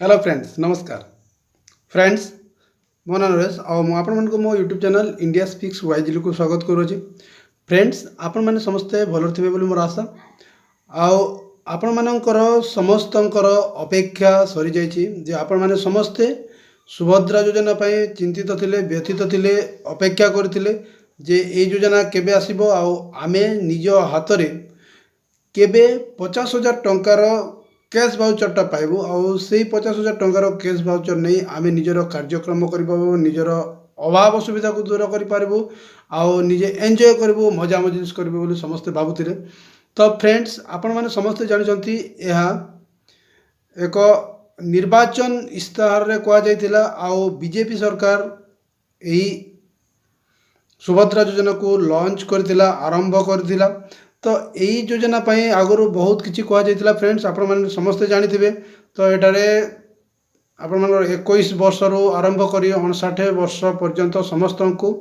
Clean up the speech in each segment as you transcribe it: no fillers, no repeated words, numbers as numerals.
Hello friends नमस्कार friends मो ना नरेश आपको मो YouTube channel India speaks wisely को स्वागत करुँच फ्रेंड्स आपण मैंने समस्ते भल थे बोली मोर आशा आपण मानकर समस्तंकर अपेक्षा सरी जाइए जे आपण मैंने समस्ते सुभद्रा योजना पाई चिंतित थिले व्यथित थिले अपेक्षा करथिले जे ए योजना केबे आसीबो आमे निज हाथ रे केबे 50,000 टंकार कैश भाउचरटा पाइबू से 50,000 टंकार कैश भाउचर नहीं आम निजर कार्यक्रम कर निजर अभाव असुविधा को दूर करूँ निजे एंजॉय करूँ मजा मजलिस करूँ बोली समस्ते भावुले। तो फ्रेंड्स आपण मैंने समस्ते जानते यह एक निर्वाचन इस्ताहार रे कहुला बीजेपी सरकार यही सुभद्रा योजना को लॉन्च करथिला आरंभ करथिला। तो यही योजना पाई आगु बहुत किसी कहुला फ्रेंड्स आपण मैंने समस्ते जानी। तो एटारे आपण मन 21 वर्ष रु आरंभ कर 59 वर्ष पर्यंत समस्त को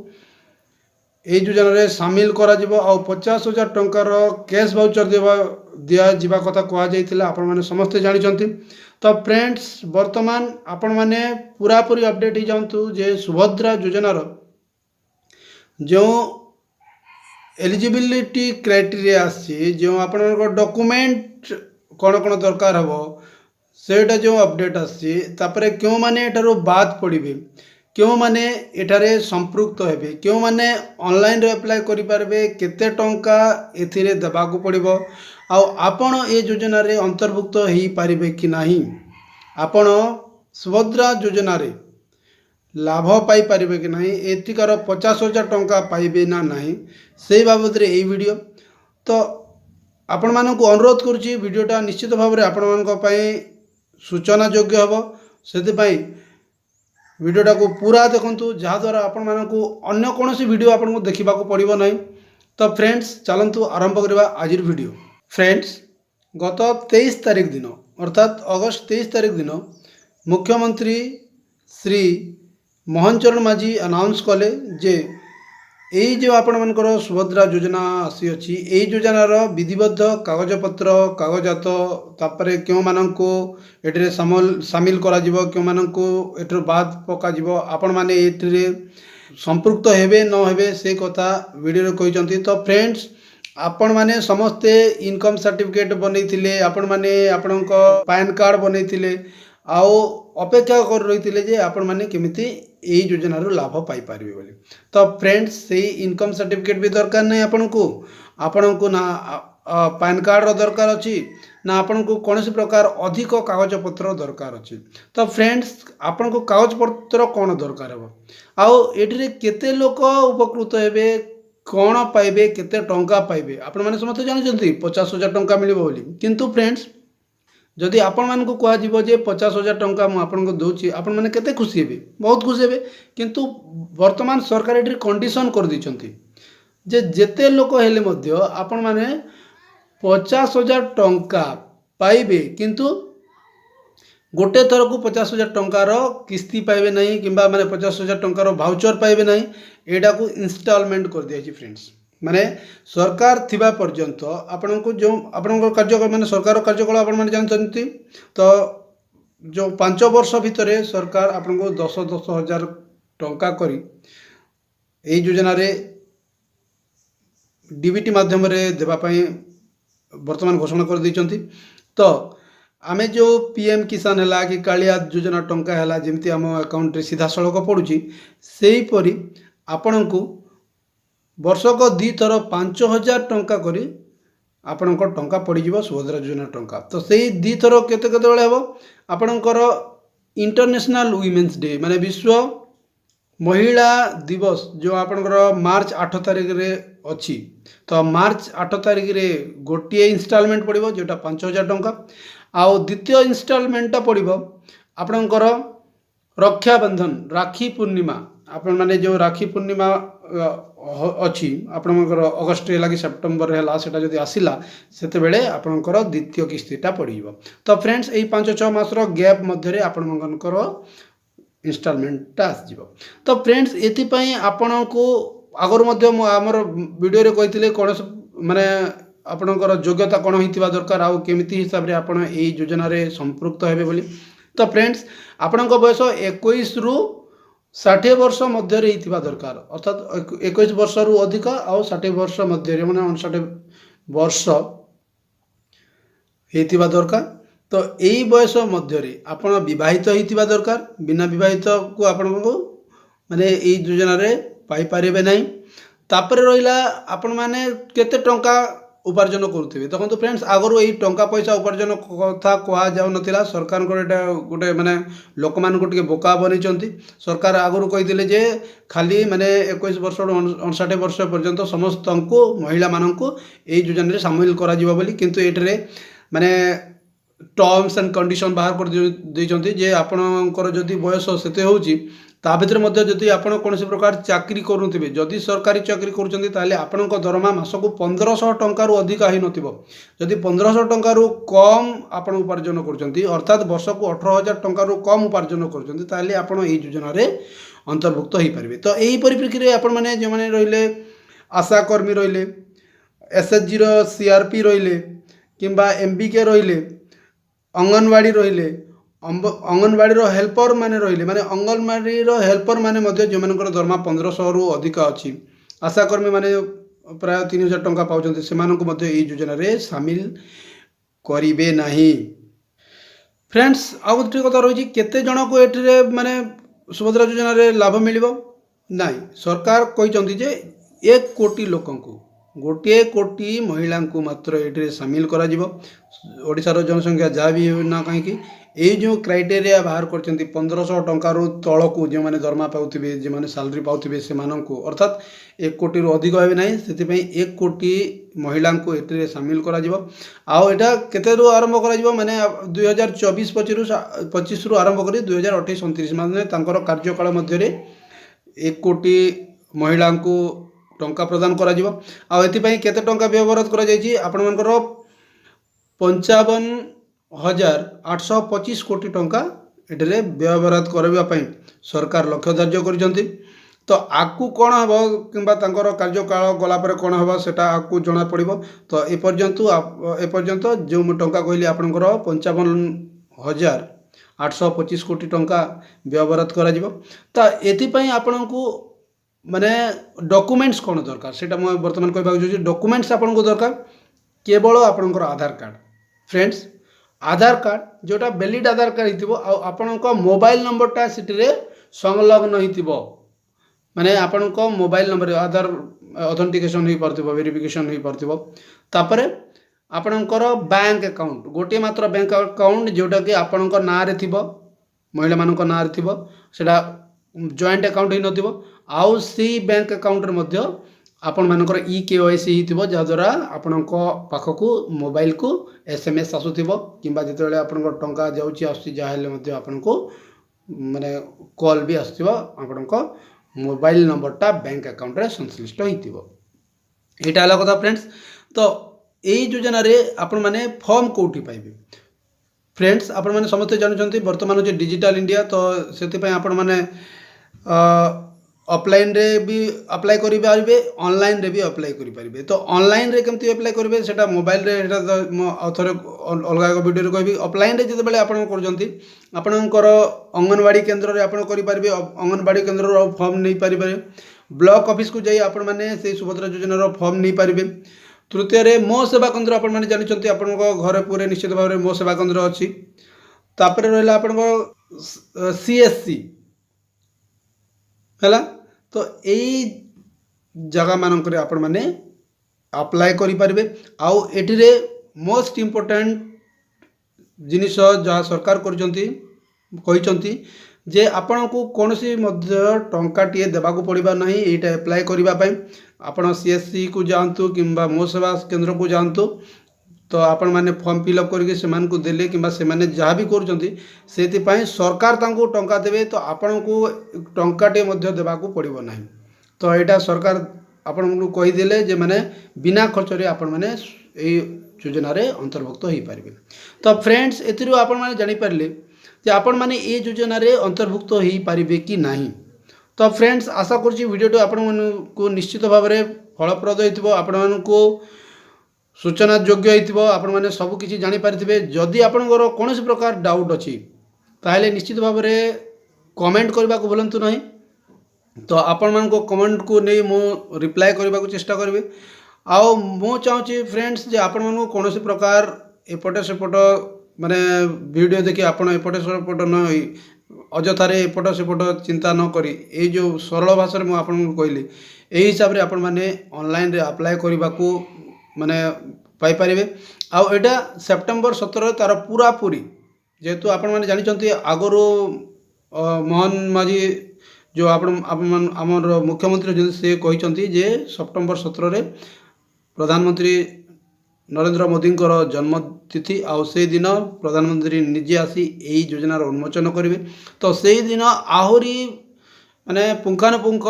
यही योजना रे सामिल करा जिवो 50,000 टंकार कैश भाउचर दिया जिबा कथा कहुला आपण मैंने समस्ते जानी। तो फ्रेंड्स वर्तमान आपण मैंने पूरा पूरी अपडेट हो जातु जे सुभद्रा योजनार जो एलिजिबिलिटी क्राइटेरिया आसी जो आप डॉक्यूमेंट कौन कौन दरकार हम सेटा जो अपडेट आसी तापरे क्यों माने एटारो बाद पड़े क्यों माने एटारे संपृक्त हेबे क्यों माने ऑनलाइन रे अप्लाई करि पारबे केते टंका एथिरे देबाकू पड़िबो आपण ए योजना रे अंतर्भुक्त हेई पारिबे कि नाही आपण सुभद्रा योजना रे लाभ पाई पारिबे कि नहीं एथिकार 50,000 टंका पाइबे ना नहीं से बाबद रे वीडियो। तो आपण मानक अनुरोध करुच्ची वीडियोटा निश्चित भाव में आपण मानक पई सूचना योग्य हम से वीडियोटा को पूरा देखंतु जहाद्वारा आपण मानक अन्य कौन वीडियो आपन को देखा पड़ो ना। तो फ्रेंड्स चलतु आरंभ करवा आज वीडियो। फ्रेंड्स गत 23 तारीख दिन अर्थात अगस्त 23 तारीख दिन मुख्यमंत्री श्री मोहन चरण माझी अनाउंस कले जे यही जो आपण मानकर सुभद्रा योजना आसी अच्छी यही योजनार विधिबद्ध कागजपत्र कागजात तापरे क्यों मानको एटरे सामिल करा जिवो क्यों मानको एटर बाद पका जिवो आपण माने एटरे संपृक्त हेबे न हेबे से कथा वीडियो रे कहिसंती। तो फ्रेंड्स आपण माने समस्ते इनकम सर्टिफिकेट बनैथिले आपण माने आपणको पैन कार्ड बनैथिले अपेक्षा कर रही जे आपण माने केमिति यही योजना लाभ पाई पारिबे बोली। तो फ्रेंड्स से इनकम सर्टिफिकेट भी दरकार नहीं आपण को ना पैन कार्ड दरकार अच्छी ना आपण को कौन प्रकार अधिक कागज पत्र दरकार अच्छी। तो फ्रेंड्स आपण को कागज पत्र कौन दरकार हे केते लोक उपकृत हेबे कौन पाइबे केते टंका पाइबे आपण माने समस्त जानते 50,000 टंका मिलिबो बोली। किंतु फ्रेंड्स जदि आपण मान को कह जे 50,000 टंका मुझे दूसरी आपण मैंने केते खुशी हे बहुत खुशी हे। किंतु वर्तमान सरकार ये कंडीशन कर दी जे जेते लोक हेले मध्य आपण माने 50,000 टंका पाइबे किंतु गोटे थर को 50,000 टंकार किस्ती पाइबे नहीं किंबा माने 50,000 टंकार भाउचर पाइबे नहीं एटा को इंस्टॉलमेंट कर दिया फ्रेंड्स। माने सरकार थिबा पर्यंत आपण को जो आपण कार्यक्रम माने सरकार कार्यकलाप आपण माने जानते। तो जो 5 वर्ष भितर सरकार आपण को 10,000 10,000 टंका करी एही योजना रे डीबीटी माध्यम रे देबा पई वर्तमान घोषणा कर दैचंती। तो आमे जो पीएम किसान हैला कि कालिया योजना टंका हैला जेमती आम अकाउंट रे सीधा सड़क पड़ुची सेही परी आपण को वर्षक 2 थर 5,000 टंका करी आपण टंका पड़ीज सुभद्रा योजना टंका। तो सही 2 थर केते केते बेले हम आपणकर इंटरनेशनल वुमेन्स डे माने विश्व महिला दिवस जो आपणकर मार्च 8 तारिख रे अच्छी। तो मार्च 8 तारिख रे गोटे इंस्टॉलमेंट पड़ो जोटा 5,000 टंका द्वितीय इंस्टॉलमेंटा पड़ो आपणकर रक्षाबंधन राखी पूर्णिमा आपण माने जो राखी पूर्णिमा अच्छी आपणकर अगस्ट है कि सेप्टेम्बर है सेटा जदि आसला सेते बेले आपणकर द्वितीय किस्तीटा पड़ो। तो फ्रेंड्स यही 5-6 मासर गैप मध्य आपणकर इंस्टॉलमेंटा आसजिवो। तो फ्रेंड्स एथिपाई आपण को आगर मध्य आमर वीडियो रे कहिथिले कोन माने आपणकर योग्यता कौन होइतिबा दरकार केमिति हिसाब रे आपण एही योजना रे संपृक्त हेबे बोली। तो फ्रेंड्स आपणक बयस 21 रु 60 वर्ष मध्य दरकार अर्थात 21 वर्ष रु अधिक आ 60 वर्ष मध्य माने 59 वर्ष होइतिबा दरकार। तो यही बयस मध्य आपण विवाहित होइतिबा दरकार। बिना विवाहित को आपण माने यही योजना रे पाई पारिबे नहीं। तापर रहिला आपण माने केते टंका उपार्जन करुथिबे। देखो फ्रेंड्स आगरू यही टंका पैसा उपार्जन कथा कहा जाउ नथिला। सरकार को एटा गोटे माने लोक मान को टिके बोका बनिचंती। सरकार आगरू कहिदिले जे खाली माने 21 वर्ष 59 वर्ष पर्यंत समस्त को महिला माननको एही योजना रे शामिल करा जिवो बोली, किंतु एटरे माने टर्म्स एंड कंडीशन बाहर कर देइचंती जे आपणकर जदि बयस सेते होउची ता भितर मध्य जदि आपण कोनोसी प्रकार चाकरी करूथिबे, जदि सरकारी चाकरी करूचंती ताले आपणक दरमा मासको 1500 टंका रु अधिक ही नथिबो। जदि 1500 टंका रु कम आपण उपार्जन करूचंती अर्थात वर्षको 18000 टंका रु कम उपार्जन करूचंती ताले आपण एही योजना रे अंतर्भुक्त होई परिबे। तो एही परिप्रेक्षी रे आपण माने जे माने रहिले आशा कर्मी रहिले, एसएचजी रो सीआरपी रहिले किंबा एमबीके रहिले, अंगनवाड़ी रहिले, अंगनवाड़ी रो हेल्पर माने रहिले माने अंगनवाड़ी रो हेल्पर माने मध्य जे मानकर दरमा 1500 रु अधिक अछि, आशा कर्मी माने प्राय 3000 टंका पाउचंती, सेमानकु मध्य एही योजना रे शामिल करिवे नाही। फ्रेंड्स आ गोटे कथा रही केते जन को एठरे माने सुभद्रा योजना रे लाभ मिलिबो नाही। सरकार कहिचंती जे 1 कोटी लोकंकु 1 कोटी महिला को मात्र एठरे शामिल करा जिवो। ओडिसार जनसंख्या जहाँ भी ना कहीं ये जो क्राइटेरिया बाहर कर 1500 टंका रु तलकू जो मैंने दरमा पाउथिबे, जो मैंने सैलरी पाउथिबे सेमानंकु अर्थात 1 कोटी रु अधिक हेबे नाही, सेतिपई 1 कोटी महिला को एठरे शामिल करा जिवो। आउ एटा केते रु आरंभ करा जिवो माने 2024-25 रु आरंभ करी 2028-29 माने तांकर कार्यकाल मध्य रे 1 कोटी महिला को टंका प्रदान करा जिवो। आ एतिपई केते टंका व्यवहार करा जायछि आपण मानकर 55,825 कोटी टंका एठरे व्यवहार करबा सरकार लक्ष्य धार्य करिसंती। तो आकु कौन हम कि कार्यकाल गला पर कौन हम सेटा आकु जना पड़ो। तो एपर्यंत जो टंका कहली आपंकर 55,825 कोटी टंका व्यवहार करा जिवो। तो एथिपई आपनकु माने डॉक्यूमेंट्स कौन दरकार सेटा मैं वर्तमान कहबाक चाहूँ। डॉक्यूमेंट्स आपनको दरकार केवल आपनकर आधार कार्ड। फ्रेंड्स आधार कार्ड जोटा वैलिड आधार कार्ड हितिबो आ आपनका मोबाइल नंबरटा सिटिरे संलग्न हितिबो माने आपनका मोबाइल नंबर आधार ऑथेंटिकेशन ही परतिबो, वेरिफिकेशन ही परतिबो। तापरे आपनकर बैंक अकाउंट गोटे मात्र बैंक अकाउंट जोटा कि आपनका ना रे थिबो, महिला मानक ना रे थिबो, सेटा जॉइंट अकाउंट ही नथिबो। आउ सी बैंक अकाउंट रे मध्य आपण मानकर KYC हितिबो जहाद्वारा आपणक पाखकु मोबाइल को SMS आसुथिबो किंबा जेतेबेले आपणक टंका जाउची आसुची जाहेले मध्य आपणको माने कॉल भी आसथिबो, आपणक मोबाइल नंबरटा बैंक अकाउंट रे संश्लिष्ट हितिबो। एटा हला कथा फ्रेंड्स। तो एई योजना रे आपण माने फॉर्म कोठी पाइबे। फ्रेंड्स आपण माने समस्त जानछंती वर्तमान जे डिजिटल इंडिया, तो सेति पय आपण माने ऑफलाइन रे भी अप्लाई करि पारिबे, ऑनलाइन रे भी अप्लाई करि पारिबे। तो ऑनलाइन रे केमती अप्लाई करिवे सेटा मोबाइल रे एटा म अथरे अलगा एक वीडियो रे कहबी। ऑफलाइन रे जेते बेले आपण करजंती आपणकर अंगनवाड़ी केंद्र रे आपण करि पारिबे, अंगनवाड़ी केंद्र रो फॉर्म नै पारिबे। ब्लॉक ऑफिस को जाई आपण माने से सुभद्रा योजना रो फॉर्म नै पारिबे। तृतीय रे मो सेवा केंद्र आपण माने जानिचंती आपणको घरे पूरे निश्चित भाव रे मो सेवा केंद्र अछि। तापर रहला आपणको CSC है। तो यही जगह मानक आपण मैंने अप्लाई करें। आउ एटिरे मोस्ट इम्पोर्टेंट जिनिस जहाँ सरकार करिसंती जे आपण को कौन सी टंकाटे देवाक पड़वा ना, यहाँ एप्लाय करने आपण CSC को जातु किंबा मो सेवा केंद्र को जातु। तो आपण मैंने फॉर्म फिलअप करके सेमान को देले किंबा सेमाने जहाँ भी करुँच सरकार तांको टंका देवे। तो आपण को टंकाटे मध्य देवाक पड़ो ना। तो यहाँ सरकार आपण को कहीदेले जे माने बिना खर्च रे आपण माने एई योजना रे अंतर्भुक्त हो पारिबे। तो फ्रेंड्स एतिरो आपण माने जानि पारले जे आपण माने ए योजना रे अंतर्भुक्त हो पारिबे कि नाही। तो फ्रेंड्स आशा करछि वीडियो आपण को निश्चित भाव में फलप्रद होइतिबो, आपण को सूचना योग्य होइतिबो, आपण माने सब किछि जानि पारिथिबे। जदि आपनकर कोनोसी प्रकार डाउट अछि ताहले निश्चित भाव में कमेंट करने को भूलु नहीं। तो आपण मान कमेंट को नहीं मु रिप्लाई करने को चेष्टा करी। आउ मु चाहूँगी फ्रेंड्स जे आपण मान कौन प्रकार एपटे सेपट माने वीडियो देखि आपण एपटे सेपट न अजथार एपट सेपट चिंता न करी ये जो सरल भाषा में आपको कहली यही हिसाब से आपण मैंने ऑनलाइन रे अप्लाई करने को माने पाइपर। आउ एटा सेप्टेम्बर 17 तार पूरा पूरी जेहेतु आपण मैंने जानते आगु मोहन माझी जो आमर मुख्यमंत्री से कहते जे सेप्टेम्बर 17 रे प्रधानमंत्री नरेंद्र मोदी जन्मतिथि आउ से दिन प्रधानमंत्री निजे आसी यही योजनार उन्मोचन करेंगे। तो से दिन आहरी माने पुंखानुपुंख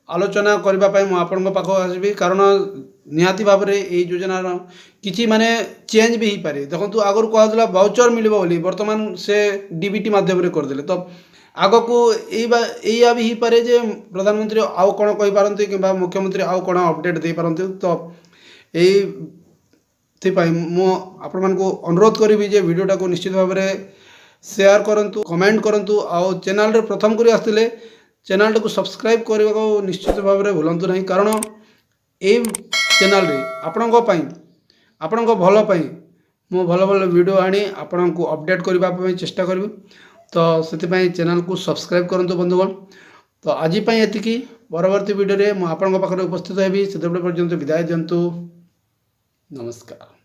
आलोचना करने मुझे पाख आसबि कारण निहाती भाव में यही योजनार किसी माने चेंज भी हो पारे। देखो आगुरी कहला वाउचर मिल बर्तमान से डीबीटी माध्यम करदे। तो आग को या भी हो पारे जे प्रधानमंत्री आउ कौन कही पारती कि मुख्यमंत्री आउ कौन अपडेट दे पारती। तो यही मु आपण मान को अनुरोध करी जे वीडियोटा को निश्चित भाव में शेयर करंतु कमेंट करंतु आउ चैनल रे प्रथम करी आसले चैनल को सब्सक्राइब करने को निश्चित भाव में भूलु नहीं कारण ये चैनल रे आपण भल मु भल भल वीडियो आनी आपण को अपडेट करने चेष्टा करी। तो से चैनल को सब्सक्राइब करंतु बंधुगण। तो आज एतिकी परवर्ती वीडियो रे मु आपन पाखरे उपस्थित हेबी। से पर्यंत विदाय दिंतु। नमस्कार।